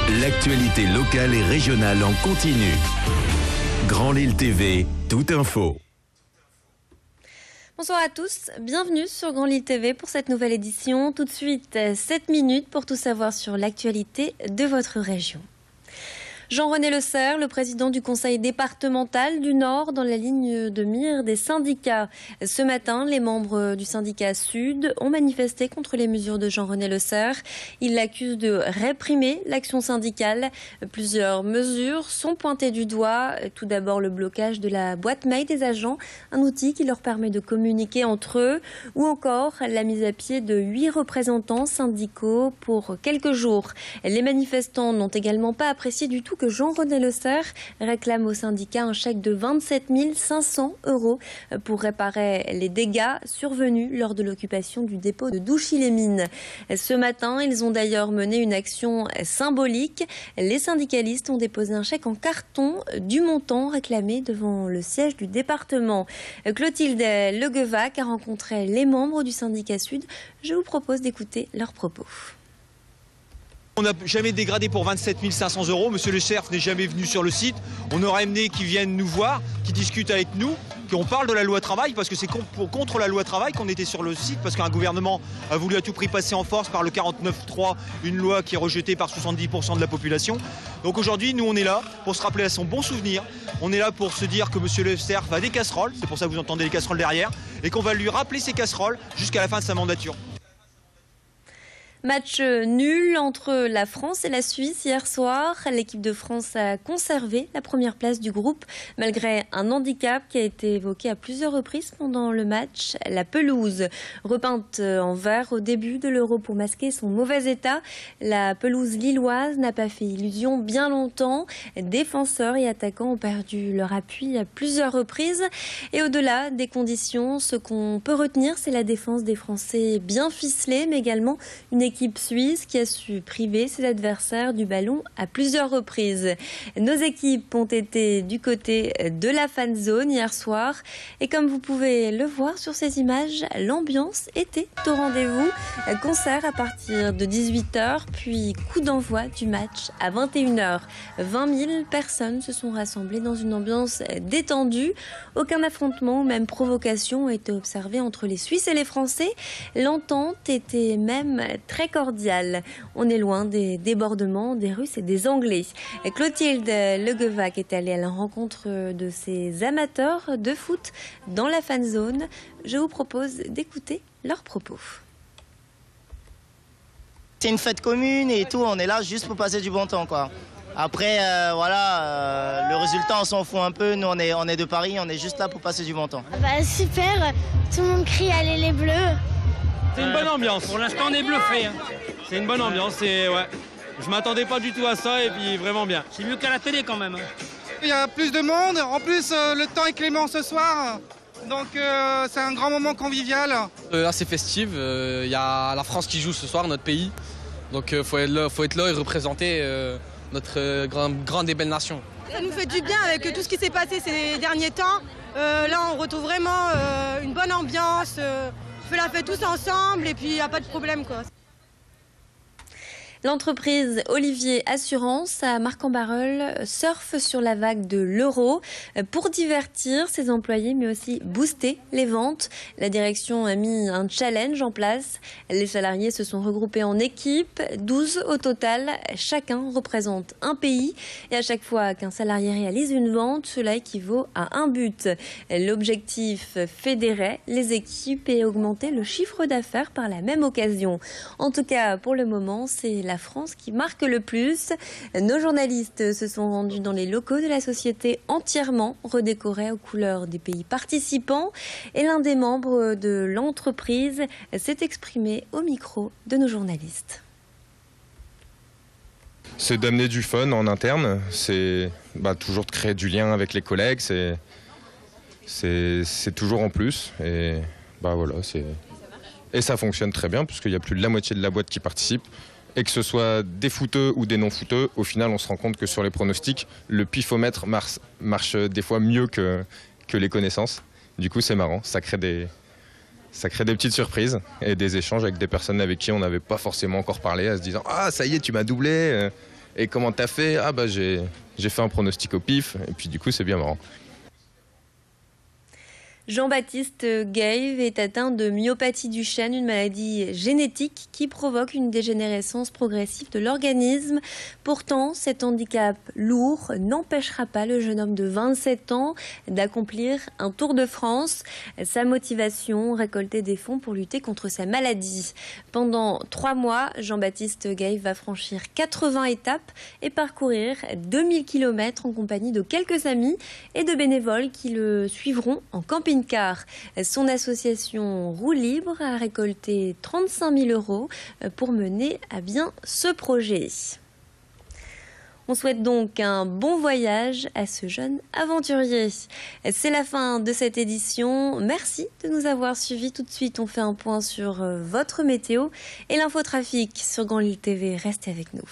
L'actualité locale et régionale en continu. Grand Lille TV, toute info. Bonsoir à tous, bienvenue sur Grand Lille TV pour cette nouvelle édition. Tout de suite, 7 minutes pour tout savoir sur l'actualité de votre région. Jean-René Lecerf, le président du conseil départemental du Nord, dans la ligne de mire des syndicats. Ce matin, les membres du syndicat Sud ont manifesté contre les mesures de Jean-René Lecerf. Ils l'accusent de réprimer l'action syndicale. Plusieurs mesures sont pointées du doigt. Tout d'abord, le blocage de la boîte mail des agents, un outil qui leur permet de communiquer entre eux, ou encore la mise à pied de 8 représentants syndicaux pour quelques jours. Les manifestants n'ont également pas apprécié du tout que Jean-René Lecerf réclame au syndicat un chèque de 27 500 € pour réparer les dégâts survenus lors de l'occupation du dépôt de Douchy-les-Mines. Ce matin, ils ont d'ailleurs mené une action symbolique. Les syndicalistes ont déposé un chèque en carton du montant réclamé devant le siège du département. Clotilde Leguevac a rencontré les membres du syndicat Sud. Je vous propose d'écouter leurs propos. On n'a jamais dégradé pour 27 500 €. Monsieur Lecerf n'est jamais venu sur le site. On aurait aimé qu'il vienne nous voir, qu'il discute avec nous, qu'on parle de la loi travail, parce que c'est contre la loi travail qu'on était sur le site, parce qu'un gouvernement a voulu à tout prix passer en force par le 49.3, une loi qui est rejetée par 70% de la population. Donc aujourd'hui, nous on est là pour se rappeler à son bon souvenir. On est là pour se dire que monsieur Lecerf a des casseroles, c'est pour ça que vous entendez les casseroles derrière, et qu'on va lui rappeler ses casseroles jusqu'à la fin de sa mandature. Match nul entre la France et la Suisse hier soir. L'équipe de France a conservé la première place du groupe malgré un handicap qui a été évoqué à plusieurs reprises pendant le match. La pelouse, repeinte en vert au début de l'Euro pour masquer son mauvais état. La pelouse lilloise n'a pas fait illusion bien longtemps. Défenseurs et attaquants ont perdu leur appui à plusieurs reprises. Et au-delà des conditions, ce qu'on peut retenir, c'est la défense des Français bien ficelée, mais également une équipe suisse qui a su priver ses adversaires du ballon à plusieurs reprises. Nos équipes ont été du côté de la fan zone hier soir et comme vous pouvez le voir sur ces images, l'ambiance était au rendez-vous. Concert à partir de 18 h, puis coup d'envoi du match à 21 h. 20 000 personnes se sont rassemblées dans une ambiance détendue. Aucun affrontement ou même provocation a été observé entre les Suisses et les Français. L'entente était même très cordiale. On est loin des débordements des Russes et des Anglais. Clotilde Leguevac est allée à la rencontre de ces amateurs de foot dans la fan zone. Je vous propose d'écouter leurs propos. C'est une fête commune et tout, on est là juste pour passer du bon temps, quoi. Après, le résultat, on s'en fout un peu. Nous, on est de Paris, on est juste là pour passer du bon temps. Super, tout le monde crie allez les Bleus. C'est une bonne ambiance. Pour l'instant, on est bluffé. C'est une bonne ambiance. Ouais. Je m'attendais pas du tout à ça et puis vraiment bien. C'est mieux qu'à la télé quand même. Il y a plus de monde. En plus, le temps est clément ce soir. Donc c'est un grand moment convivial. Assez festive. Il y a la France qui joue ce soir, notre pays. Donc faut être là et représenter notre grande et belle nation. Ça nous fait du bien avec tout ce qui s'est passé ces derniers temps. Là, on retrouve vraiment une bonne ambiance. On fait la fête tous ensemble et puis il n'y a pas de problème, quoi. L'entreprise Olivier Assurance à Marc-en-Barœul surfe sur la vague de l'euro pour divertir ses employés mais aussi booster les ventes. La direction a mis un challenge en place. Les salariés se sont regroupés en équipes, 12 au total. Chacun représente un pays et à chaque fois qu'un salarié réalise une vente, cela équivaut à un but. L'objectif, fédérer les équipes et augmenter le chiffre d'affaires par la même occasion. En tout cas, pour le moment, c'est la France qui marque le plus. Nos journalistes se sont rendus dans les locaux de la société entièrement redécorés aux couleurs des pays participants et l'un des membres de l'entreprise s'est exprimé au micro de nos journalistes. C'est d'amener du fun en interne, c'est toujours de créer du lien avec les collègues, c'est toujours en plus et voilà, et ça fonctionne très bien puisqu'il y a plus de la moitié de la boîte qui participe. Et que ce soit des footeux ou des non-footeux, au final, on se rend compte que sur les pronostics, le pifomètre marche des fois mieux que les connaissances. Du coup, c'est marrant, ça crée des petites surprises et des échanges avec des personnes avec qui on n'avait pas forcément encore parlé, à se disant « Ah, ça y est, tu m'as doublé !» Et comment t'as fait? Ah bah j'ai fait un pronostic au pif, et puis du coup c'est bien marrant. Jean-Baptiste Gave est atteint de myopathie du chêne, une maladie génétique qui provoque une dégénérescence progressive de l'organisme. Pourtant, cet handicap lourd n'empêchera pas le jeune homme de 27 ans d'accomplir un Tour de France. Sa motivation, récolter des fonds pour lutter contre sa maladie. Pendant 3 mois, Jean-Baptiste Gave va franchir 80 étapes et parcourir 2000 km en compagnie de quelques amis et de bénévoles qui le suivront en camping. Car son association Roue Libre a récolté 35 000 € pour mener à bien ce projet. On souhaite donc un bon voyage à ce jeune aventurier. C'est la fin de cette édition. Merci de nous avoir suivis. Tout de suite, on fait un point sur votre météo et l'infotrafic sur Grand Lille TV. Restez avec nous.